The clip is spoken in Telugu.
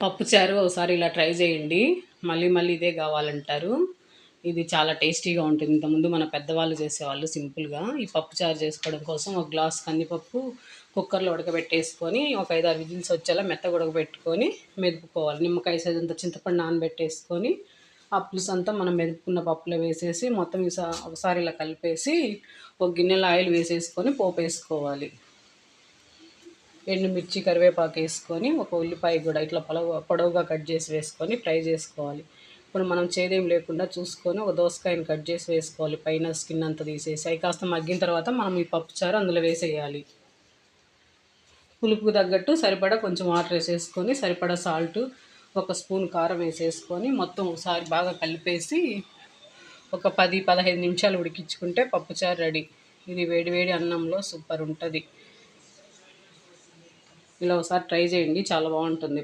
పప్పుచారు ఒకసారి ఇలా ట్రై చేయండి. మళ్ళీ మళ్ళీ ఇదే కావాలంటారు. ఇది చాలా టేస్టీగా ఉంటుంది. ఇంతకుముందు మన పెద్దవాళ్ళు చేసేవాళ్ళు సింపుల్గా. ఈ పప్పుచారు చేసుకోవడం కోసం ఒక గ్లాస్ కందిపప్పు కుక్కర్లో ఉడకబెట్టేసుకొని ఒక 5-6 విజిల్స్ వచ్చేలా మెత్తగా ఉడకబెట్టుకొని మెదుపుకోవాలి. నిమ్మకాయ సైజ్ అంత చింతపండు నానబెట్టేసుకొని ఆ పులుసు అంతా మనం మెదుపుకున్న పప్పులో వేసేసి మొత్తం ఒకసారి ఇలా కలిపేసి ఒక గిన్నెలో ఆయిల్ వేసేసుకొని పోపు వేసుకోవాలి. ఎండుమిర్చి కరివేపాకు వేసుకొని ఒక ఉల్లిపాయ కూడా ఇట్లా పొడవుగా కట్ చేసి వేసుకొని ఫ్రై చేసుకోవాలి. ఇప్పుడు మనం చేదేం లేకుండా చూసుకొని ఒక దోసకాయని కట్ చేసి వేసుకోవాలి. పైన స్కిన్ అంతా తీసేసి అవి కాస్త మగ్గిన తర్వాత మనం ఈ పప్పుచారు అందులో వేసేయాలి. పులుపుకు తగ్గట్టు సరిపడా కొంచెం వాటర్ వేసేసుకొని సరిపడా సాల్ట్, ఒక స్పూన్ కారం వేసేసుకొని మొత్తం ఒకసారి బాగా కలిపేసి ఒక 10-15 నిమిషాలు ఉడికించుకుంటే పప్పుచారు రెడీ. ఇది వేడివేడి అన్నంలో సూపర్ ఉంటుంది. ఇలా ఒకసారి ట్రై చేయండి, చాలా బాగుంటుంది.